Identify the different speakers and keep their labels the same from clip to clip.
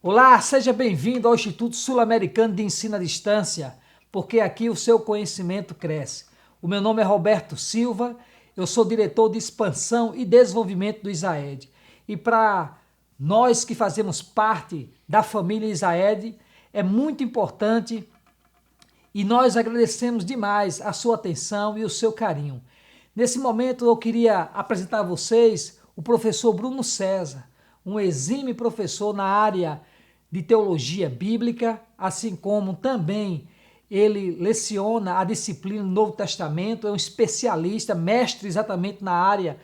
Speaker 1: Olá, seja bem-vindo ao Instituto Sul-Americano de Ensino à Distância, porque aqui o seu conhecimento cresce. O meu nome é Roberto Silva, eu sou diretor de expansão e desenvolvimento do ISAED. E para nós que fazemos parte da família ISAED, é muito importante e nós agradecemos demais a sua atenção e o seu carinho. Nesse momento eu queria apresentar a vocês o professor Bruno César, um exímio professor na área de teologia bíblica, assim como também ele leciona a disciplina do Novo Testamento, é um especialista, mestre exatamente na área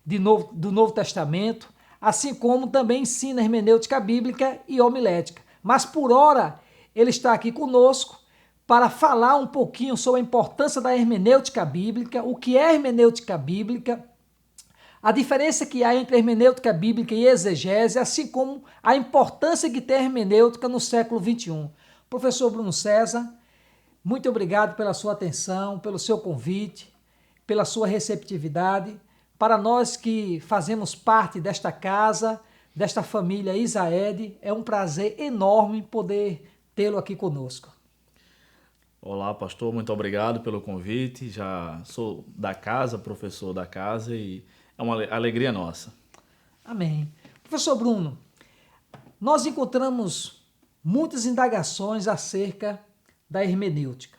Speaker 1: do Novo Testamento, assim como também ensina hermenêutica bíblica e homilética. Mas por hora ele está aqui conosco para falar um pouquinho sobre a importância da hermenêutica bíblica, o que é hermenêutica bíblica, a diferença que há entre hermenêutica bíblica e exegese, assim como a importância que tem a hermenêutica no século XXI. Professor Bruno César, muito obrigado pela sua atenção, pelo seu convite, pela sua receptividade. Para nós que fazemos parte desta casa, desta família Isaed, é um prazer enorme poder tê-lo aqui conosco.
Speaker 2: Olá, pastor, muito obrigado pelo convite. Já sou da casa, professor da casa e é uma alegria nossa.
Speaker 1: Amém. Professor Bruno, nós encontramos muitas indagações acerca da hermenêutica.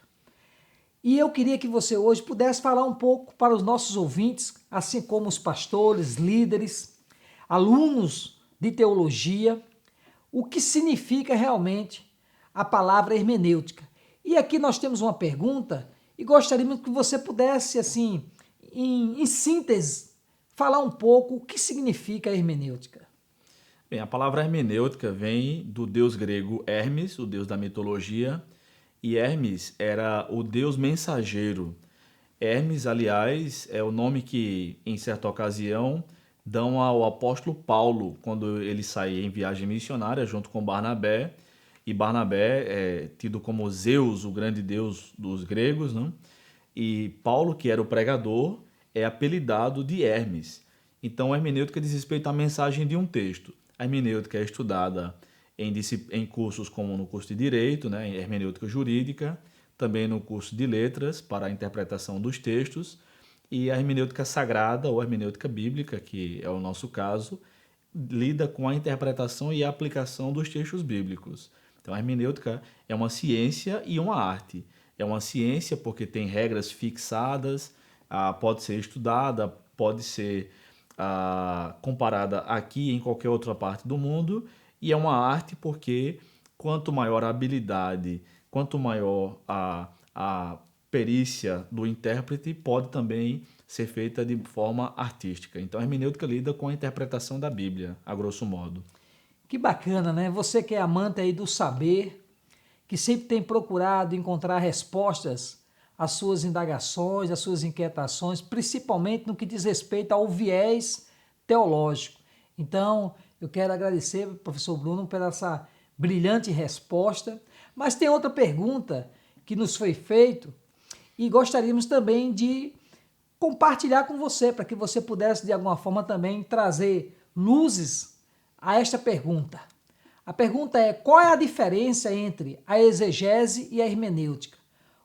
Speaker 1: E eu queria que você hoje pudesse falar um pouco para os nossos ouvintes, assim como os pastores, líderes, alunos de teologia, o que significa realmente a palavra hermenêutica. E aqui nós temos uma pergunta e gostaríamos que você pudesse, assim, em síntese, falar um pouco o que significa a hermenêutica.
Speaker 2: Bem, a palavra hermenêutica vem do deus grego Hermes, o deus da mitologia, e Hermes era o deus mensageiro. Hermes, aliás, é o nome que, em certa ocasião, dão ao apóstolo Paulo quando ele sai em viagem missionária junto com Barnabé. E Barnabé é tido como Zeus, o grande deus dos gregos, né? E Paulo, que era o pregador, é apelidado de Hermes. Então, a hermenêutica diz respeito à mensagem de um texto. A hermenêutica é estudada em cursos como no curso de Direito, né, em hermenêutica jurídica, também no curso de Letras, para a interpretação dos textos, e a hermenêutica sagrada, ou hermenêutica bíblica, que é o nosso caso, lida com a interpretação e a aplicação dos textos bíblicos. Então, a hermenêutica é uma ciência e uma arte. É uma ciência porque tem regras fixadas, pode ser estudada, pode ser comparada aqui e em qualquer outra parte do mundo, e é uma arte porque quanto maior a habilidade, quanto maior a perícia do intérprete, pode também ser feita de forma artística. Então, a hermenêutica lida com a interpretação da Bíblia, a grosso modo.
Speaker 1: Que bacana, né? Você que é amante aí do saber, que sempre tem procurado encontrar respostas às suas indagações, às suas inquietações, principalmente no que diz respeito ao viés teológico. Então, eu quero agradecer, professor Bruno, por essa brilhante resposta. Mas tem outra pergunta que nos foi feita e gostaríamos também de compartilhar com você, para que você pudesse, de alguma forma, também trazer luzes a esta pergunta. A pergunta é: qual é a diferença entre a exegese e a hermenêutica?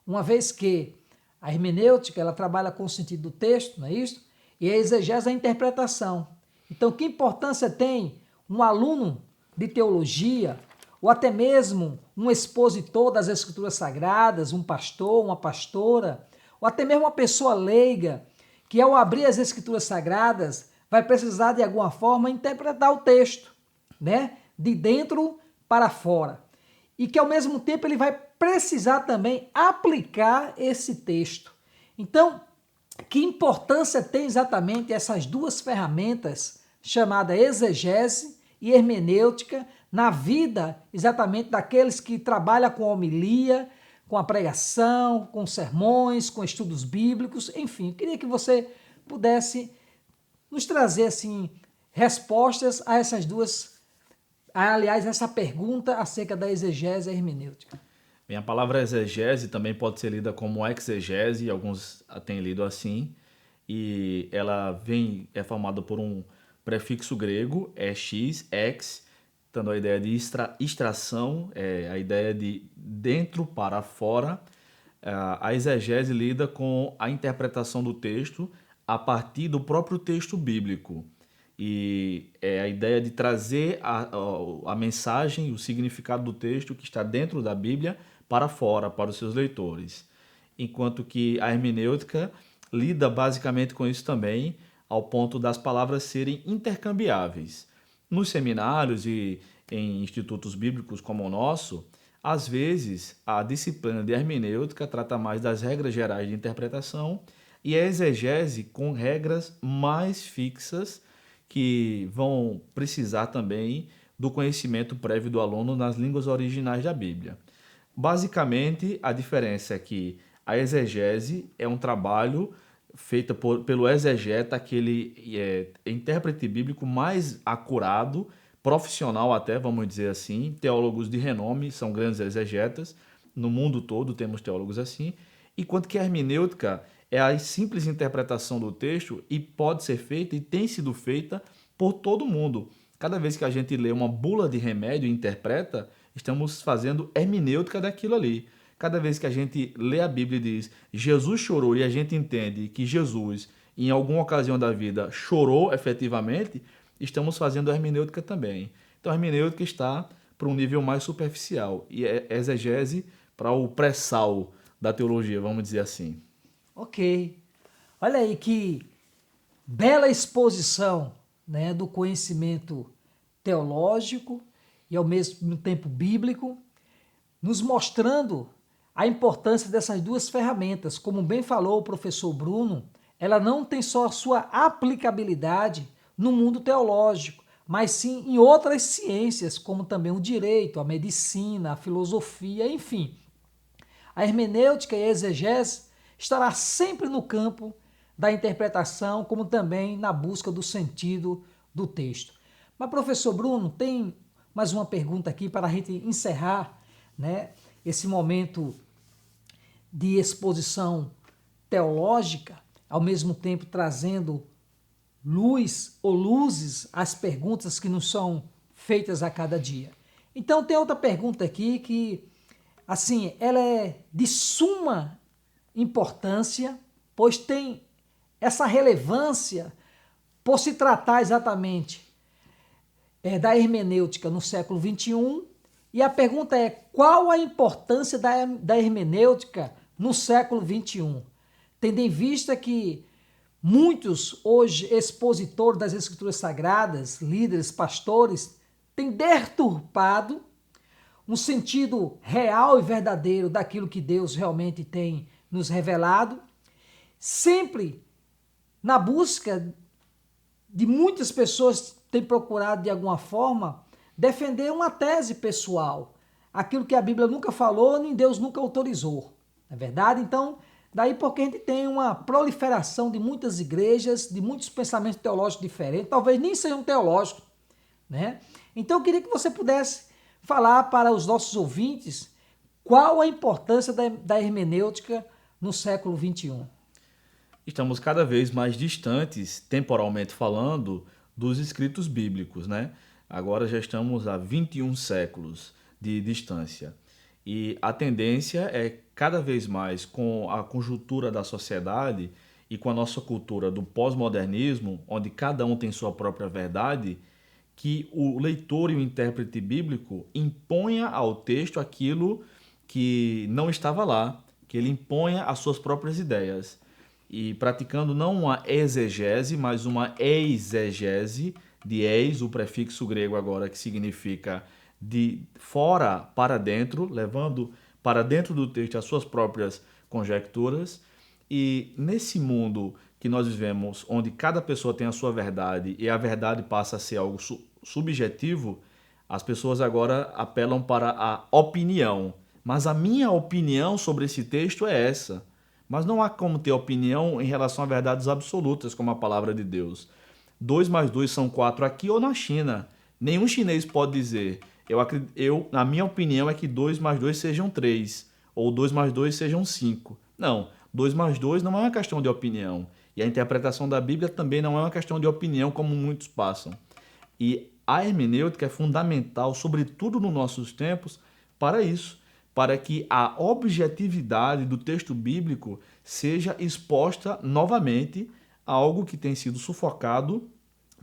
Speaker 1: Uma vez que a hermenêutica ela trabalha com o sentido do texto, não é isso? E a exegese a interpretação. Então, que importância tem um aluno de teologia, ou até mesmo um expositor das Escrituras Sagradas, um pastor, uma pastora, ou até mesmo uma pessoa leiga, que ao abrir as Escrituras Sagradas vai precisar de alguma forma interpretar o texto, né? De dentro para fora. E que ao mesmo tempo ele vai precisar também aplicar esse texto. Então, que importância tem exatamente essas duas ferramentas, chamada exegese e hermenêutica, na vida exatamente daqueles que trabalham com a homilia, com a pregação, com sermões, com estudos bíblicos, enfim, eu queria que você pudesse nos trazer assim respostas a essas duas, aliás, essa pergunta acerca da exegese e hermenêutica.
Speaker 2: Bem, a palavra exegese também pode ser lida como exegese, alguns a têm lido assim, e ela é formada por um prefixo grego, é x, ex, dando a ideia de extração, a ideia de dentro para fora. A exegese lida com a interpretação do texto a partir do próprio texto bíblico. E é a ideia de trazer a mensagem, o significado do texto que está dentro da Bíblia para fora, para os seus leitores. Enquanto que a hermenêutica lida basicamente com isso também, ao ponto das palavras serem intercambiáveis. Nos seminários e em institutos bíblicos como o nosso, às vezes a disciplina de hermenêutica trata mais das regras gerais de interpretação e a exegese com regras mais fixas que vão precisar também do conhecimento prévio do aluno nas línguas originais da Bíblia. Basicamente, a diferença é que a exegese é um trabalho feito pelo exegeta, aquele intérprete bíblico mais acurado, profissional até, vamos dizer assim. Teólogos de renome são grandes exegetas, no mundo todo temos teólogos assim, enquanto que a hermenêutica é a simples interpretação do texto e pode ser feita e tem sido feita por todo mundo. Cada vez que a gente lê uma bula de remédio e interpreta, estamos fazendo hermenêutica daquilo ali. Cada vez que a gente lê a Bíblia e diz Jesus chorou e a gente entende que Jesus, em alguma ocasião da vida, chorou efetivamente, estamos fazendo a hermenêutica também. Então a hermenêutica está para um nível mais superficial e é exegese para o pré-sal da teologia, vamos dizer assim.
Speaker 1: Ok. Olha aí que bela exposição, né, do conhecimento teológico e ao mesmo tempo bíblico, nos mostrando a importância dessas duas ferramentas. Como bem falou o professor Bruno, ela não tem só a sua aplicabilidade no mundo teológico, mas sim em outras ciências, como também o direito, a medicina, a filosofia, enfim. A hermenêutica e a exegese estará sempre no campo da interpretação, como também na busca do sentido do texto. Mas, professor Bruno, tem mais uma pergunta aqui para a gente encerrar, né, esse momento de exposição teológica, ao mesmo tempo trazendo luz ou luzes às perguntas que nos são feitas a cada dia. Então tem outra pergunta aqui que, assim, ela é de suma importância, pois tem essa relevância por se tratar exatamente da hermenêutica no século XXI. E a pergunta é: qual a importância da hermenêutica no século XXI? Tendo em vista que muitos, hoje, expositores das Escrituras Sagradas, líderes, pastores, têm deturpado um sentido real e verdadeiro daquilo que Deus realmente tem nos revelado, sempre na busca de muitas pessoas têm procurado, de alguma forma, defender uma tese pessoal, aquilo que a Bíblia nunca falou, nem Deus nunca autorizou, não é verdade? Então, daí porque a gente tem uma proliferação de muitas igrejas, de muitos pensamentos teológicos diferentes, talvez nem sejam teológicos, né? Então eu queria que você pudesse falar para os nossos ouvintes qual a importância da hermenêutica no século XXI.
Speaker 2: Estamos cada vez mais distantes, temporalmente falando, dos escritos bíblicos, né? Agora já estamos a 21 séculos de distância. E a tendência é cada vez mais, com a conjuntura da sociedade e com a nossa cultura do pós-modernismo, onde cada um tem sua própria verdade, que o leitor e o intérprete bíblico imponha ao texto aquilo que não estava lá, que ele imponha as suas próprias ideias. E praticando não uma exegese, mas uma eisegese, de eis, o prefixo grego agora que significa de fora para dentro, levando para dentro do texto as suas próprias conjecturas. E nesse mundo que nós vivemos, onde cada pessoa tem a sua verdade e a verdade passa a ser algo subjetivo, as pessoas agora apelam para a opinião. Mas a minha opinião sobre esse texto é essa. Mas não há como ter opinião em relação a verdades absolutas, como a palavra de Deus. 2 mais 2 são 4 aqui ou na China. Nenhum chinês pode dizer, na minha opinião é que 2 mais 2 sejam 3, ou 2 mais 2 sejam 5. Não, 2 mais 2 não é uma questão de opinião. E a interpretação da Bíblia também não é uma questão de opinião, como muitos passam. E a hermenêutica é fundamental, sobretudo nos nossos tempos, para isso, para que a objetividade do texto bíblico seja exposta novamente a algo que tem sido sufocado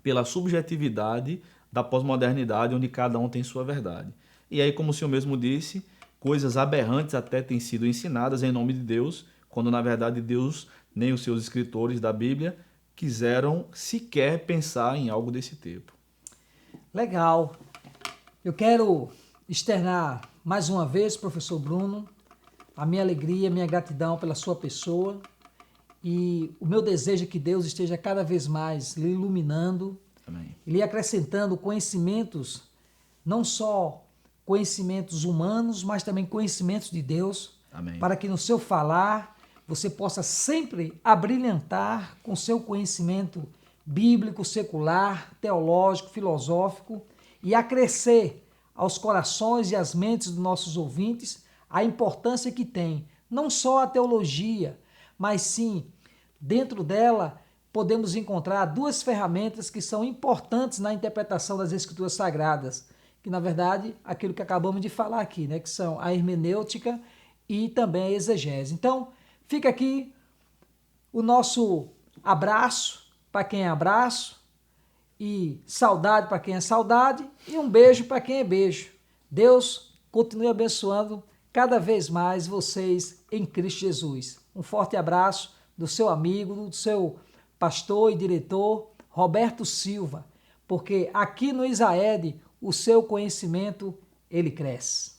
Speaker 2: pela subjetividade da pós-modernidade, onde cada um tem sua verdade. E aí, como o senhor mesmo disse, coisas aberrantes até têm sido ensinadas em nome de Deus, quando na verdade Deus, nem os seus escritores da Bíblia, quiseram sequer pensar em algo desse tipo.
Speaker 1: Legal. Eu quero externar mais uma vez, professor Bruno, a minha alegria, a minha gratidão pela sua pessoa e o meu desejo é que Deus esteja cada vez mais lhe iluminando,
Speaker 2: Amém.
Speaker 1: lhe acrescentando conhecimentos, não só conhecimentos humanos, mas também conhecimentos de Deus,
Speaker 2: Amém.
Speaker 1: para que no seu falar você possa sempre abrilhantar com seu conhecimento bíblico, secular, teológico, filosófico e acrescer aos corações e às mentes dos nossos ouvintes a importância que tem não só a teologia, mas sim, dentro dela podemos encontrar duas ferramentas que são importantes na interpretação das Escrituras Sagradas, que na verdade aquilo que acabamos de falar aqui, né, que são a hermenêutica e também a exegese. Então, fica aqui o nosso abraço para quem é abraço, e saudade para quem é saudade, e um beijo para quem é beijo. Deus continue abençoando cada vez mais vocês em Cristo Jesus. Um forte abraço do seu amigo, do seu pastor e diretor, Roberto Silva, porque aqui no Isaed o seu conhecimento, ele cresce.